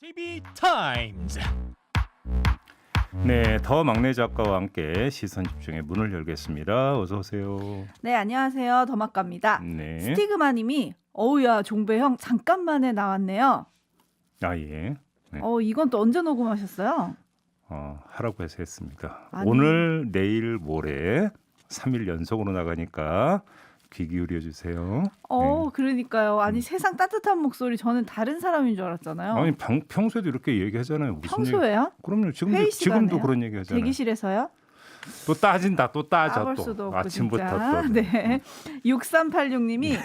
TV 타임즈. 네, 더 막내 작가와 함께 시선 집중의 문을 열겠습니다. 어서 오세요. 네, 안녕하세요. 더마카입니다. 네. 스티그마님이 어우야 종배형 잠깐만에 나왔네요. 아 예. 네. 이건 또 언제 녹음하셨어요? 하라고 해서 했습니다. 아니. 오늘, 내일, 모레 3일 연속으로 나가니까 귀 기울여 주세요. 네. 그러니까요. 아니 세상 따뜻한 목소리 저는 다른 사람인 줄 알았잖아요. 아니 평소에도 이렇게 얘기하잖아요. 무슨 평소에요? 그럼요. 회의 지금도 시간에요? 그런 얘기 하잖아요. 대기실에서요? 또 따진다. 또 따져 까볼 또. 수도 없고 아침부터 진짜. 또. 네. 6386님이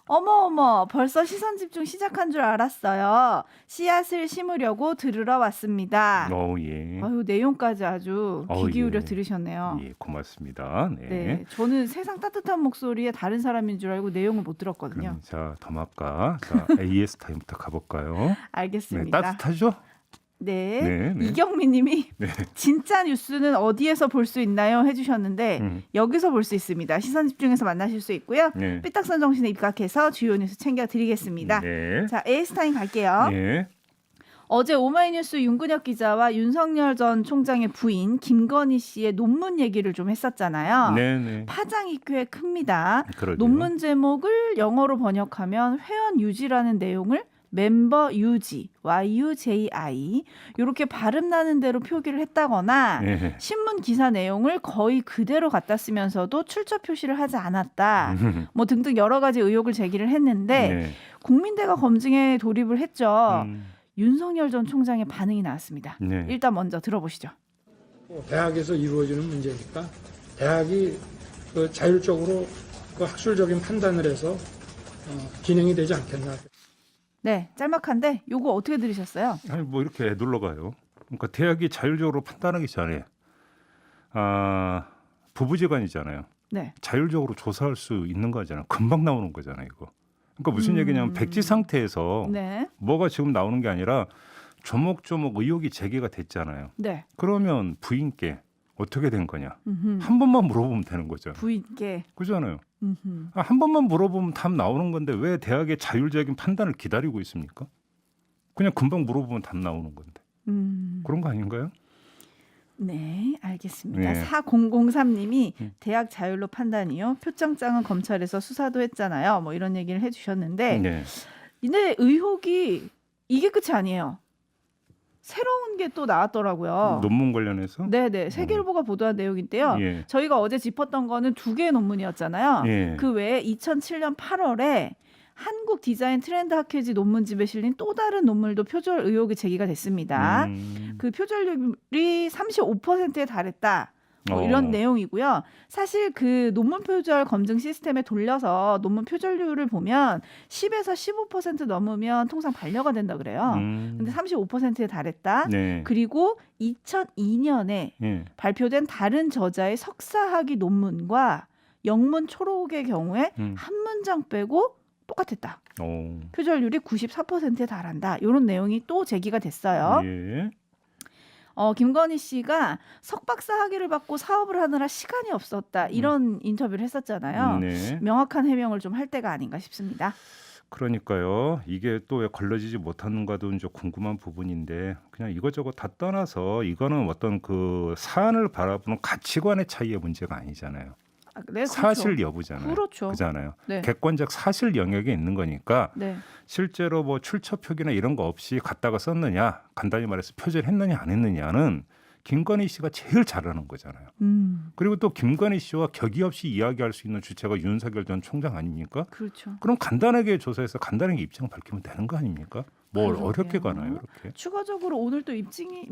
어머 벌써 시선 집중 시작한 줄 알았어요. 씨앗을 심으려고 들으러 왔습니다. 예. 아유 내용까지 아주 귀 기울여 예. 들으셨네요. 예, 고맙습니다. 네. 네, 저는 세상 따뜻한 목소리에 다른 사람인 줄 알고 내용을 못 들었거든요. 그럼 자, 더마카. 자, AS 타임부터 가볼까요? 네, 알겠습니다. 따뜻하죠? 네, 네, 네. 이경민님이 네. 진짜 뉴스는 어디에서 볼 수 있나요? 해주셨는데 여기서 볼 수 있습니다. 시선 집중해서 만나실 수 있고요. 네. 삐딱선 정신에 입각해서 주요 뉴스 챙겨드리겠습니다. 네. 자, 에이스타임 갈게요. 네. 어제 오마이뉴스 윤근혁 기자와 윤석열 전 총장의 부인 김건희 씨의 논문 얘기를 좀 했었잖아요. 네, 네. 파장이 꽤 큽니다. 그러게요. 논문 제목을 영어로 번역하면 회원 유지라는 내용을 멤버 유지, YUJI 이렇게 발음 나는 대로 표기를 했다거나 네. 신문 기사 내용을 거의 그대로 갖다 쓰면서도 출처 표시를 하지 않았다. 뭐 등등 여러 가지 의혹을 제기를 했는데 네. 국민대가 검증에 돌입을 했죠. 음. 윤석열 전 총장의 반응이 나왔습니다. 네. 일단 먼저 들어보시죠. 대학에서 이루어지는 문제니까 대학이 그 자율적으로 그 학술적인 판단을 해서 진행이 되지 않겠나. 네, 짤막한데 요거 어떻게 들으셨어요? 아니 뭐 이렇게 눌러가요. 그러니까 대학이 자율적으로 판단하기 전에 부부지간이잖아요. 네. 자율적으로 조사할 수 있는 거잖아요. 금방 나오는 거잖아요, 이거. 그러니까 무슨 얘기냐면 백지 상태에서 네. 뭐가 지금 나오는 게 아니라 조목조목 의혹이 제기가 됐잖아요. 네. 그러면 부인께 어떻게 된 거냐? 음흠. 한 번만 물어보면 되는 거죠. 부인께. 그잖아요. 음흠. 한 번만 물어보면 답 나오는 건데 왜 대학의 자율적인 판단을 기다리고 있습니까? 그냥 금방 물어보면 답 나오는 건데. 그런 거 아닌가요? 네, 알겠습니다. 네. 4003님이 대학 자율로 판단이요. 표창장은 검찰에서 수사도 했잖아요. 뭐 이런 얘기를 해주셨는데 네. 근데 의혹이 이게 끝이 아니에요. 새로운 게 또 나왔더라고요. 논문 관련해서? 네네. 세계일보가 보도한 내용인데요. 예. 저희가 어제 짚었던 거는 두 개의 논문이었잖아요. 예. 그 외에 2007년 8월에 한국 디자인 트렌드 학회지 논문집에 실린 또 다른 논문도 표절 의혹이 제기가 됐습니다. 그 표절률이 35%에 달했다. 뭐 이런 내용이고요. 사실 그 논문 표절 검증 시스템에 돌려서 논문 표절률을 보면 10에서 15% 넘으면 통상 반려가 된다 그래요. 근데 35%에 달했다. 네. 그리고 2002년에 예. 발표된 다른 저자의 석사학위 논문과 영문 초록의 경우에 한 문장 빼고 똑같았다. 표절률이 94%에 달한다. 이런 내용이 또 제기가 됐어요. 예. 김건희 씨가 석박사 학위를 받고 사업을 하느라 시간이 없었다. 이런 인터뷰를 했었잖아요. 네. 명확한 해명을 좀 할 때가 아닌가 싶습니다. 그러니까요. 이게 또 왜 걸러지지 못하는가도 이제 궁금한 부분인데 그냥 이것저것 다 떠나서 이거는 어떤 그 사안을 바라보는 가치관의 차이의 문제가 아니잖아요. 네, 그렇죠. 사실 여부잖아요. 그렇죠. 그잖아요. 네. 객관적 사실 영역에 있는 거니까 네. 실제로 뭐 출처 표기나 이런 거 없이 갖다가 썼느냐, 간단히 말해서 표절했느냐 안 했느냐는 김건희 씨가 제일 잘하는 거잖아요. 그리고 또 김건희 씨와 격이 없이 이야기할 수 있는 주체가 윤석열 전 총장 아닙니까? 그렇죠. 그럼 간단하게 조사해서 간단하게 입장 밝히면 되는 거 아닙니까? 뭘 그러게요. 어렵게 가나요, 이렇게? 추가적으로 오늘 또 입장이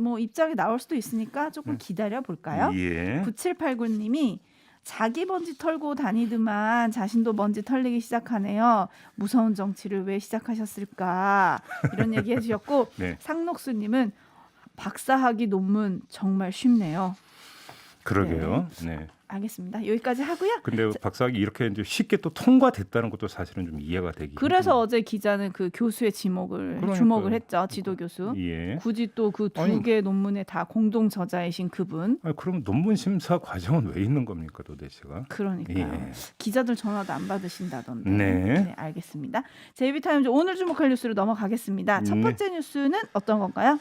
나올 수도 있으니까 조금 기다려 볼까요? 예. 9789님이 자기 먼지 털고 다니더만 자신도 먼지 털리기 시작하네요. 무서운 정치를 왜 시작하셨을까? 이런 얘기 해주셨고 네. 상록수님은 박사학위 논문 정말 쉽네요. 그러게요. 네. 알겠습니다. 여기까지 하고요. 근데 박사학위 이렇게 이제 쉽게 또 통과됐다는 것도 사실은 좀 이해가 되기. 그래서 어제 기자는 그 교수의 그러니까요. 주목을 했죠. 지도 교수. 예. 굳이 또 그 두 개 논문의 다 공동 저자이신 그분. 아니, 그럼 논문 심사 과정은 왜 있는 겁니까 도대체가? 그러니까요. 예. 기자들 전화도 안 받으신다던데. 네. 알겠습니다. JB타임즈 오늘 주목할 뉴스로 넘어가겠습니다. 첫 번째 뉴스는 어떤 건가요?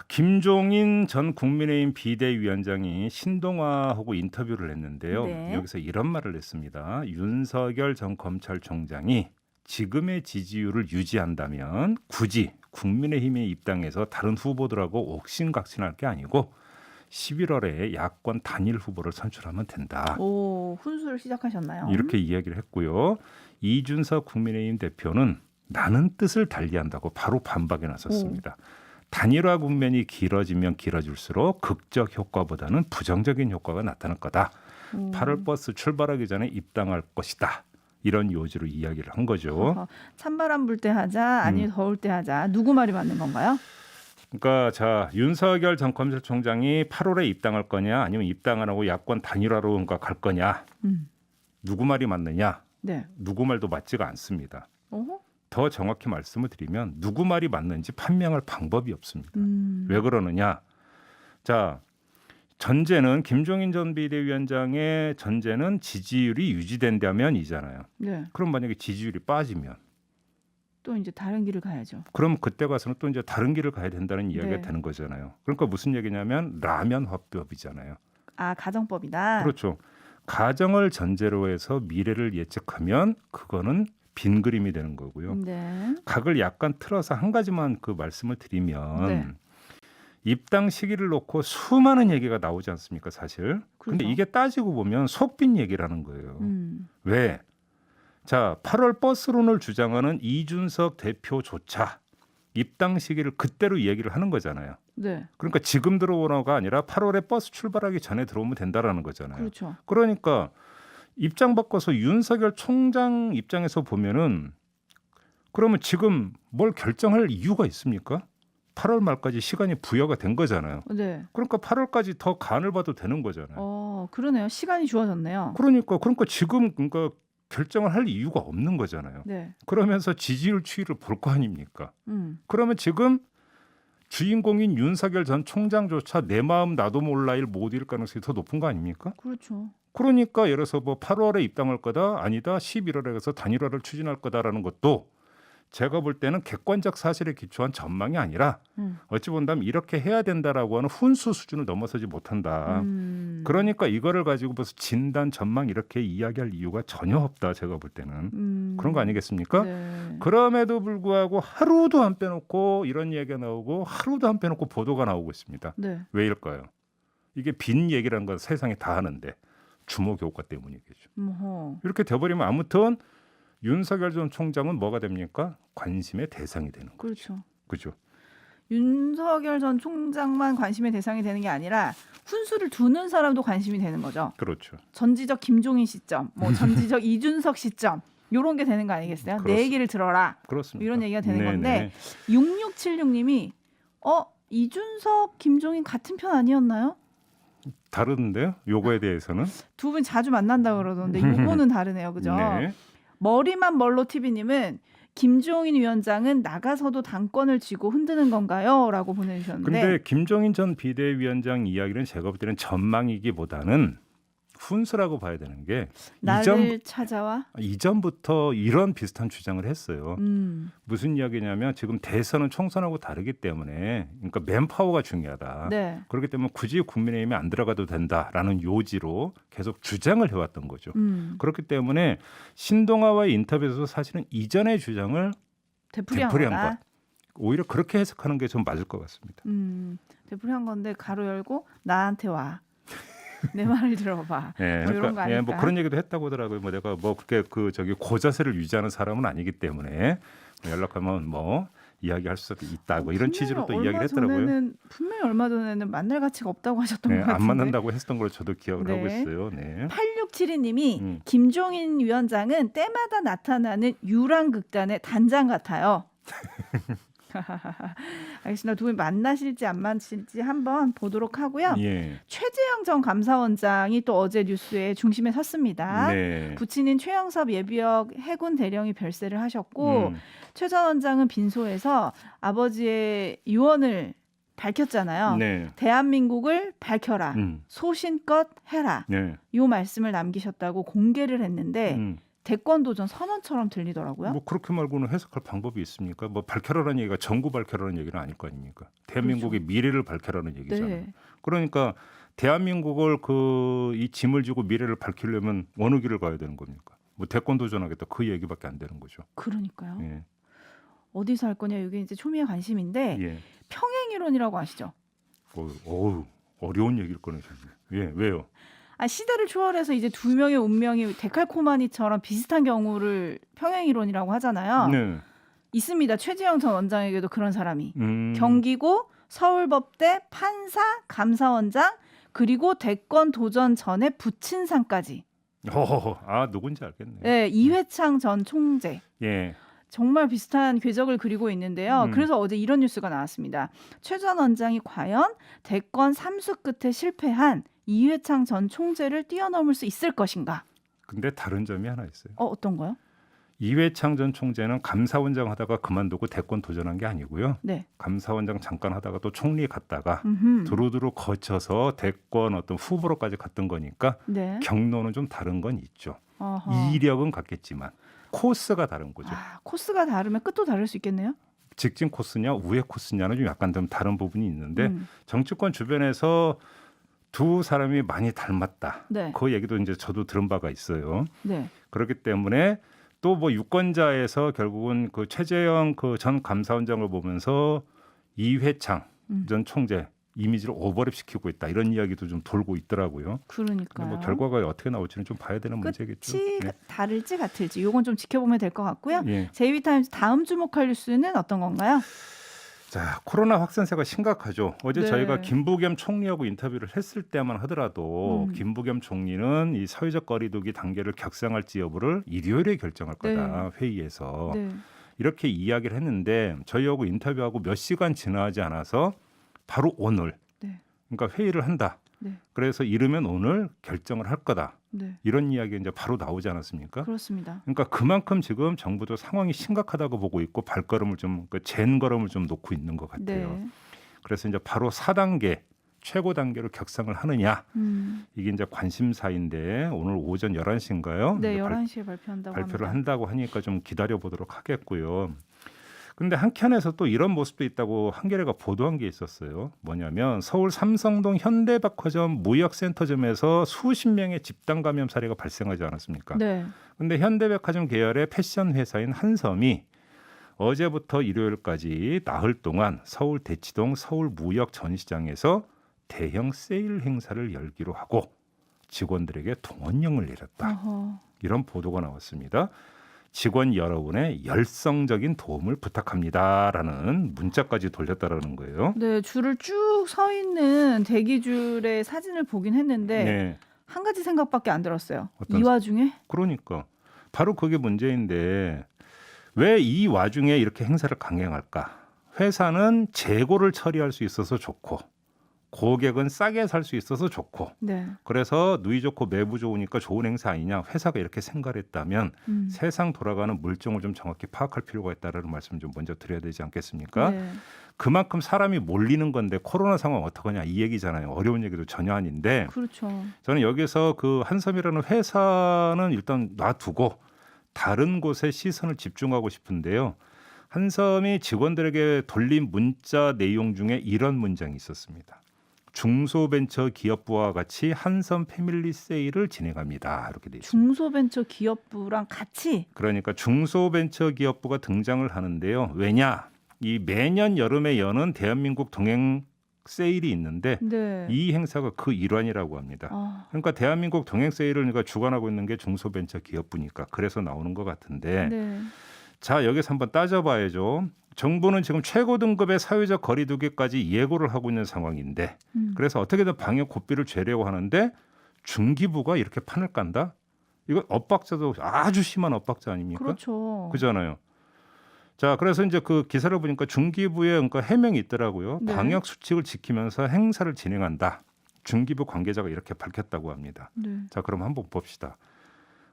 김종인 전 국민의힘 비대위원장이 신동아하고 인터뷰를 했는데요. 네. 여기서 이런 말을 했습니다. 윤석열 전 검찰총장이 지금의 지지율을 유지한다면 굳이 국민의힘에 입당해서 다른 후보들하고 옥신각신할 게 아니고 11월에 야권 단일 후보를 선출하면 된다. 오, 훈수를 시작하셨나요? 이렇게 이야기를 했고요. 이준석 국민의힘 대표는 나는 뜻을 달리한다고 바로 반박에 나섰습니다. 단일화 국면이 길어지면 길어질수록 극적 효과보다는 부정적인 효과가 나타날 거다. 8월 버스 출발하기 전에 입당할 것이다. 이런 요지로 이야기를 한 거죠. 찬바람 불 때 하자, 아니 더울 때 하자. 누구 말이 맞는 건가요? 그러니까 자 윤석열 전 검찰총장이 8월에 입당할 거냐, 아니면 입당 안 하고 야권 단일화로 갈 거냐, 누구 말이 맞느냐? 네. 누구 말도 맞지가 않습니다. 어허? 더 정확히 말씀을 드리면 누구 말이 맞는지 판명할 방법이 없습니다. 왜 그러느냐? 자, 전제는 김종인 전 비대위원장의 전제는 지지율이 유지된다면이잖아요. 네. 그럼 만약에 지지율이 빠지면 또 이제 다른 길을 가야죠. 그럼 그때 가서는 또 이제 다른 길을 가야 된다는 이야기가 네. 되는 거잖아요. 그러니까 무슨 얘기냐면 라면 화법이잖아요. 아, 가정법이다. 그렇죠. 가정을 전제로 해서 미래를 예측하면 그거는 빈 그림이 되는 거고요. 네. 각을 약간 틀어서 한 가지만 그 말씀을 드리면 네. 입당 시기를 놓고 수많은 얘기가 나오지 않습니까, 사실. 근데 그렇죠. 이게 따지고 보면 속빈 얘기라는 거예요. 왜? 자, 8월 버스론을 주장하는 이준석 대표조차 입당 시기를 그때로 얘기를 하는 거잖아요. 네. 그러니까 지금 들어오너가 아니라 8월에 버스 출발하기 전에 들어오면 된다라는 거잖아요. 그렇죠. 그러니까 입장 바꿔서 윤석열 총장 입장에서 보면은 그러면 지금 뭘 결정할 이유가 있습니까? 8월 말까지 시간이 부여가 된 거잖아요. 네. 그러니까 8월까지 더 간을 봐도 되는 거잖아요. 그러네요. 시간이 주어졌네요. 그러니까 지금 그러니까 결정을 할 이유가 없는 거잖아요. 네. 그러면서 지지율 추이를 볼 거 아닙니까? 그러면 지금 주인공인 윤석열 전 총장조차 내 마음 나도 몰라일 못일 가능성이 더 높은 거 아닙니까? 그렇죠. 그러니까 예를 들어서 뭐 8월에 입당할 거다, 아니다 11월에 가서 단일화를 추진할 거다라는 것도 제가 볼 때는 객관적 사실에 기초한 전망이 아니라 어찌 본다면 이렇게 해야 된다라고 하는 훈수 수준을 넘어서지 못한다. 그러니까 이거를 가지고 벌써 진단 전망 이렇게 이야기할 이유가 전혀 없다. 제가 볼 때는 그런 거 아니겠습니까? 네. 그럼에도 불구하고 하루도 안 빼놓고 이런 얘기가 나오고 하루도 안 빼놓고 보도가 나오고 있습니다. 네. 왜일까요? 이게 빈 얘기라는 건 세상에 다 하는데 주목 효과 때문이겠죠. 이렇게 돼버리면 아무튼 윤석열 전 총장은 뭐가 됩니까? 관심의 대상이 되는 거죠. 그렇죠. 그죠? 윤석열 전 총장만 관심의 대상이 되는 게 아니라 훈수를 두는 사람도 관심이 되는 거죠. 그렇죠. 전지적 김종인 시점, 뭐 전지적 이준석 시점 이런 게 되는 거 아니겠어요? 내 얘기를 들어라. 그렇습니다. 이런 얘기가 되는 네네. 건데 6676님이 이준석 김종인 같은 편 아니었나요? 다른데요? 요거에 대해서는 두 분 자주 만난다 그러던데 요거는 다르네요. 그죠? 네. 머리만 멀로 TV님은 김종인 위원장은 나가서도 당권을 쥐고 흔드는 건가요? 라고 보내주셨는데 근데 김종인 전 비대위원장 이야기는 제가 볼 때는 전망이기보다는 훈수라고 봐야 되는 게 나를 찾아와 이전부터 이런 비슷한 주장을 했어요. 무슨 이야기냐면 지금 대선은 총선하고 다르기 때문에 그러니까 맨파워가 중요하다. 네. 그렇기 때문에 굳이 국민의힘에 안 들어가도 된다라는 요지로 계속 주장을 해왔던 거죠. 그렇기 때문에 신동아와의 인터뷰에서 사실은 이전의 주장을 되풀이한 되풀이한 것. 오히려 그렇게 해석하는 게 좀 맞을 것 같습니다. 되풀이한 건데 가로 열고 나한테 와. 내 말을 들어봐. 예, 뭐 이런 거 아닐까? 뭐 그런 얘기도 했다고 하더라고요. 뭐 내가 뭐 그렇게 고자세를 유지하는 사람은 아니기 때문에 연락하면 뭐 이야기할 수도 있다. 뭐 이런 취지로 또 이야기를 했더라고요. 분명히 얼마 전에는 만날 가치가 없다고 하셨던 것 같은데. 안 만난다고 했던 걸 저도 기억을 네. 하고 있어요. 네. 8672님이 김종인 위원장은 때마다 나타나는 유랑극단의 단장 같아요. 알겠습니다. 두 분 만나실지 안 만나실지 한번 보도록 하고요. 예. 최재형 전 감사원장이 또 어제 뉴스의 중심에 섰습니다. 네. 부친인 최영섭 예비역 해군 대령이 별세를 하셨고 최 전 원장은 빈소에서 아버지의 유언을 밝혔잖아요. 네. 대한민국을 밝혀라. 소신껏 해라. 네. 이 말씀을 남기셨다고 공개를 했는데 대권 도전 선언처럼 들리더라고요. 뭐 그렇게 말고는 해석할 방법이 있습니까? 뭐 밝혀라는 얘기가 정부 밝혀라는 얘기는 아닐 거 아닙니까? 대한민국의 그렇죠. 미래를 밝혀라는 얘기잖아요. 네. 그러니까 대한민국을 이 짐을 지고 미래를 밝히려면 어느 길을 가야 되는 겁니까? 뭐 대권 도전하겠다 그 얘기밖에 안 되는 거죠. 그러니까요. 예. 어디서 할 거냐 이게 이제 초미의 관심인데 예. 평행이론이라고 아시죠? 어려운 얘기를 꺼내셨네. 예, 왜요? 시대를 초월해서 이제 두 명의 운명이 데칼코마니처럼 비슷한 경우를 평행이론이라고 하잖아요. 네. 있습니다. 최재형 전 원장에게도 그런 사람이 경기고 서울법대 판사 감사원장 그리고 대권 도전 전에 부친상까지. 누군지 알겠네. 네, 이회창 전 총재. 예. 정말 비슷한 궤적을 그리고 있는데요. 그래서 어제 이런 뉴스가 나왔습니다. 최 전 원장이 과연 대권 3수 끝에 실패한 이회창 전 총재를 뛰어넘을 수 있을 것인가? 근데 다른 점이 하나 있어요. 어떤 거요? 이회창 전 총재는 감사원장 하다가 그만두고 대권 도전한 게 아니고요. 네. 감사원장 잠깐 하다가 또 총리 갔다가 음흠. 두루두루 거쳐서 대권 어떤 후보로까지 갔던 거니까 네. 경로는 좀 다른 건 있죠. 어허. 이력은 같겠지만 코스가 다른 거죠. 코스가 다르면 끝도 다를 수 있겠네요. 직진 코스냐 우회 코스냐는 좀 약간 좀 다른 부분이 있는데 정치권 주변에서 두 사람이 많이 닮았다. 네. 그 얘기도 이제 저도 들은 바가 있어요. 네. 그렇기 때문에 또 뭐 유권자에서 결국은 그 최재형 그 전 감사원장을 보면서 이회창 전 총재 이미지를 오버랩 시키고 있다 이런 이야기도 좀 돌고 있더라고요. 그러니까요. 뭐 결과가 어떻게 나올지는 좀 봐야 되는 문제겠죠. 끝이 네. 다를지 같을지 이건 좀 지켜보면 될 것 같고요. 예. 제이비타임즈 다음 주목할 뉴스는 어떤 건가요? 자, 코로나 확산세가 심각하죠. 어제 네. 저희가 김부겸 총리하고 인터뷰를 했을 때만 하더라도 김부겸 총리는 이 사회적 거리두기 단계를 격상할지 여부를 일요일에 결정할 거다. 회의에서. 네. 이렇게 이야기를 했는데 저희하고 인터뷰하고 몇 시간 지나지 않아서 바로 오늘 네. 그러니까 회의를 한다. 네. 그래서 이르면 오늘 결정을 할 거다. 네. 이런 이야기가 이제 바로 나오지 않았습니까? 그렇습니다. 그러니까 그만큼 지금 정부도 상황이 심각하다고 보고 있고 발걸음을 좀 젠걸음을 좀 놓고 있는 것 같아요. 네. 그래서 이제 바로 4단계 최고 단계로 격상을 하느냐 이게 이제 관심사인데 오늘 오전 11시인가요? 네, 11시에 발표를 합니다. 한다고 하니까 좀 기다려 보도록 하겠고요. 근데 한켠에서 또 이런 모습도 있다고 한겨레가 보도한 게 있었어요. 뭐냐면 서울 삼성동 현대백화점 무역센터점에서 수십 명의 집단 감염 사례가 발생하지 않았습니까? 네. 근데 현대백화점 계열의 패션 회사인 한섬이 어제부터 일요일까지 나흘 동안 서울 대치동 서울무역 전시장에서 대형 세일 행사를 열기로 하고 직원들에게 동원령을 내렸다. 어허. 이런 보도가 나왔습니다. 직원 여러분의 열성적인 도움을 부탁합니다라는 문자까지 돌렸다라는 거예요. 네, 줄을 쭉 서 있는 대기줄의 사진을 보긴 했는데 네. 한 가지 생각밖에 안 들었어요. 어떤 이 와중에 그러니까 바로 그게 문제인데 왜 이 와중에 이렇게 행사를 강행할까? 회사는 재고를 처리할 수 있어서 좋고 고객은 싸게 살 수 있어서 좋고 네. 그래서 누이 좋고 매부 좋으니까 좋은 행사 아니냐 회사가 이렇게 생각을 했다면 세상 돌아가는 물정을 좀 정확히 파악할 필요가 있다는 말씀 좀 먼저 드려야 되지 않겠습니까? 네. 그만큼 사람이 몰리는 건데 코로나 상황 어떡하냐 이 얘기잖아요. 어려운 얘기도 전혀 아닌데 그렇죠. 저는 여기서 그 한섬이라는 회사는 일단 놔두고 다른 곳에 시선을 집중하고 싶은데요. 한섬이 직원들에게 돌린 문자 내용 중에 이런 문장이 있었습니다. 중소벤처기업부와 같이 한섬 패밀리 세일을 진행합니다. 이렇게 돼 있습니다. 중소벤처기업부랑 같이 그러니까 중소벤처기업부가 등장을 하는데요. 왜냐? 이 매년 여름에 여는 대한민국 동행 세일이 있는데 네. 이 행사가 그 일환이라고 합니다. 그러니까 대한민국 동행 세일을 그러니까 주관하고 있는 게 중소벤처기업부니까 그래서 나오는 것 같은데 네. 자 여기서 한번 따져봐야죠. 정부는 지금 최고 등급의 사회적 거리두기까지 예고를 하고 있는 상황인데 그래서 어떻게든 방역 고삐를 죄려고 하는데 중기부가 이렇게 판을 깐다? 이거 엇박자도 아주 심한 엇박자 아닙니까? 그렇죠. 그잖아요. 자, 그래서 이제 그 기사를 보니까 중기부에 그러니까 해명이 있더라고요. 네. 방역 수칙을 지키면서 행사를 진행한다. 중기부 관계자가 이렇게 밝혔다고 합니다. 네. 자, 그럼 한번 봅시다.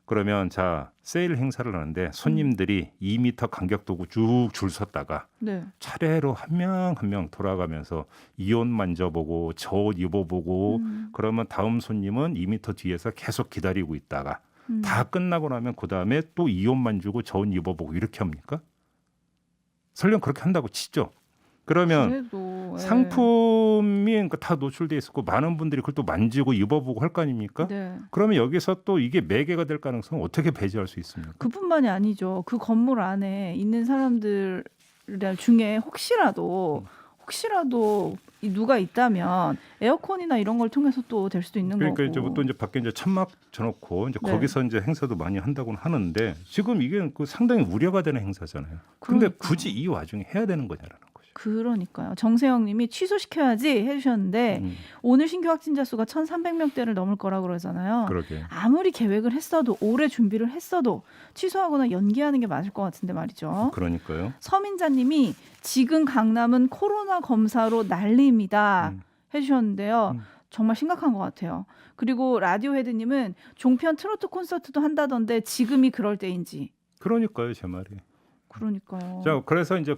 그러면 자, 세일 행사를 하는데 손님들이 2m 간격 두고 쭉 줄 섰다가 네. 차례로 한 명 한 명 돌아가면서 이 옷 만져보고 저 옷 입어보고 그러면 다음 손님은 2m 뒤에서 계속 기다리고 있다가 다 끝나고 나면 그다음에 또 이 옷 만지고 저 옷 입어보고 이렇게 합니까? 설령 그렇게 한다고 치죠. 그러면 그래도, 예. 상품이 그러니까 다 노출돼 있었고 많은 분들이 그걸 또 만지고 입어보고 할 거 아닙니까? 네. 그러면 여기서 또 이게 매개가 될 가능성은 어떻게 배제할 수 있습니까? 그뿐만이 아니죠. 그 건물 안에 있는 사람들 중에 혹시라도 이 누가 있다면 에어컨이나 이런 걸 통해서 또 될 수도 있는 그러니까 거고. 이제 또 이제 밖에 이제 천막 쳐놓고 이제 네. 거기서 이제 행사도 많이 한다고는 하는데 지금 이게 그 상당히 우려가 되는 행사잖아요. 그런데 그러니까요. 굳이 이 와중에 해야 되는 거냐라는 거죠. 그러니까요. 정세영님이 취소시켜야지 해주셨는데 오늘 신규 확진자 수가 1,300명대를 넘을 거라고 그러잖아요. 그러게. 아무리 계획을 했어도 오래 준비를 했어도 취소하거나 연기하는 게 맞을 것 같은데 말이죠. 그러니까요. 서민자님이 지금 강남은 코로나 검사로 난리입니다 해주셨는데요. 정말 심각한 것 같아요. 그리고 라디오 헤드님은 종편 트로트 콘서트도 한다던데 지금이 그럴 때인지. 그러니까요, 제 말이. 그러니까요. 자, 그래서 이제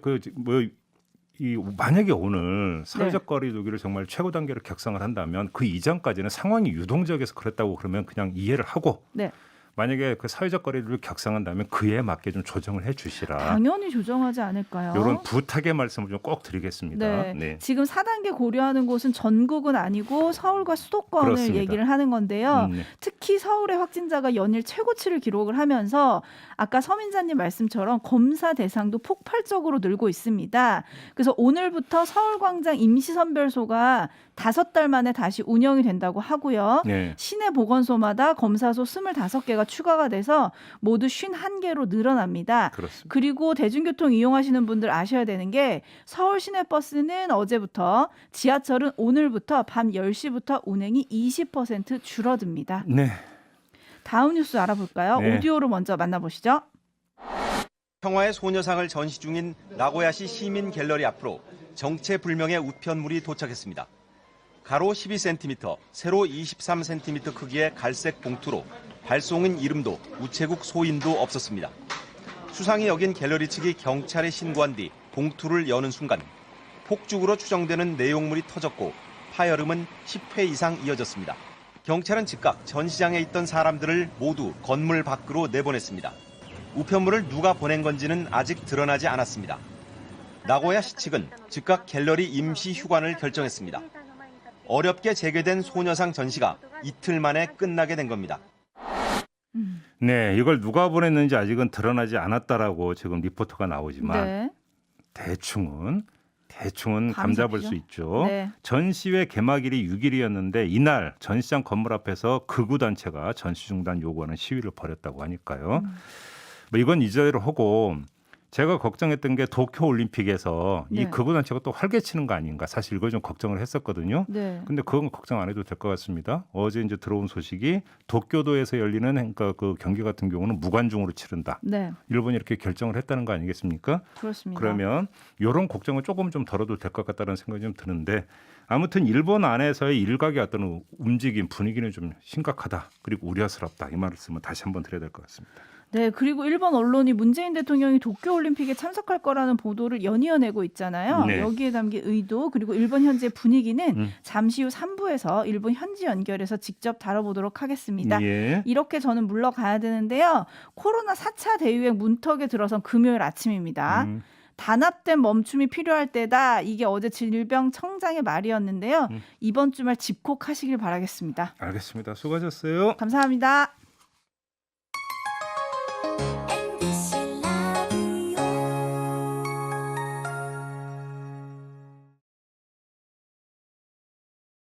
이 만약에 오늘 사회적 네. 거리두기를 정말 최고 단계로 격상을 한다면 그 이전까지는 상황이 유동적에서 그랬다고 그러면 그냥 이해를 하고 네. 만약에 그 사회적 거리두기를 격상한다면 그에 맞게 좀 조정을 해주시라. 당연히 조정하지 않을까요? 이런 부탁의 말씀을 좀 꼭 드리겠습니다. 네. 네. 지금 4단계 고려하는 곳은 전국은 아니고 서울과 수도권을 그렇습니다. 얘기를 하는 건데요. 네. 특히 서울의 확진자가 연일 최고치를 기록을 하면서 아까 서민자님 말씀처럼 검사 대상도 폭발적으로 늘고 있습니다. 그래서 오늘부터 서울광장 임시선별소가 5달 만에 다시 운영이 된다고 하고요. 네. 시내 보건소마다 검사소 25개가 추가가 돼서 모두 51개로 늘어납니다. 그렇습니다. 그리고 대중교통 이용하시는 분들 아셔야 되는 게 서울 시내버스는 어제부터, 지하철은 오늘부터 밤 10시부터 운행이 20% 줄어듭니다. 네. 다음 뉴스 알아볼까요? 네. 오디오로 먼저 만나보시죠. 평화의 소녀상을 전시 중인 나고야시 시민 갤러리 앞으로 정체불명의 우편물이 도착했습니다. 가로 12cm, 세로 23cm 크기의 갈색 봉투로 발송인 이름도 우체국 소인도 없었습니다. 수상이 여긴 갤러리 측이 경찰에 신고한 뒤 봉투를 여는 순간 폭죽으로 추정되는 내용물이 터졌고 파열음은 10회 이상 이어졌습니다. 경찰은 즉각 전시장에 있던 사람들을 모두 건물 밖으로 내보냈습니다. 우편물을 누가 보낸 건지는 아직 드러나지 않았습니다. 나고야시 측은 즉각 갤러리 임시 휴관을 결정했습니다. 어렵게 재개된 소녀상 전시가 이틀 만에 끝나게 된 겁니다. 네, 이걸 누가 보냈는지 아직은 드러나지 않았다라고 지금 리포트가 나오지만 네. 대충은 감잡을 수 있죠. 네. 전시회 개막일이 6일이었는데 이날 전시장 건물 앞에서 극우 단체가 전시 중단 요구하는 시위를 벌였다고 하니까요. 뭐 이건 이제로 하고 제가 걱정했던 게 도쿄 올림픽에서 이 네. 극우 단체가 또 활개치는 거 아닌가 사실 이걸 좀 걱정을 했었거든요. 네. 근데 그건 걱정 안 해도 될 것 같습니다. 어제 이제 들어온 소식이 도쿄도에서 열리는 그러니까 그 경기 같은 경우는 무관중으로 치른다. 네. 일본이 이렇게 결정을 했다는 거 아니겠습니까? 그렇습니다. 그러면 이런 걱정은 조금 좀 덜어도 될 것 같다는 생각이 좀 드는데 아무튼 일본 안에서의 일각의 어떤 움직임 분위기는 좀 심각하다. 그리고 우려스럽다. 이 말씀은 다시 한번 드려야 될 것 같습니다. 네, 그리고 일본 언론이 문재인 대통령이 도쿄올림픽에 참석할 거라는 보도를 연이어 내고 있잖아요. 네. 여기에 담긴 의도 그리고 일본 현재 분위기는 잠시 후 3부에서 일본 현지 연결해서 직접 다뤄보도록 하겠습니다. 예. 이렇게 저는 물러가야 되는데요. 코로나 4차 대유행 문턱에 들어선 금요일 아침입니다. 단합된 멈춤이 필요할 때다. 이게 어제 질병청장의 말이었는데요. 이번 주말 집콕하시길 바라겠습니다. 알겠습니다. 수고하셨어요. 감사합니다.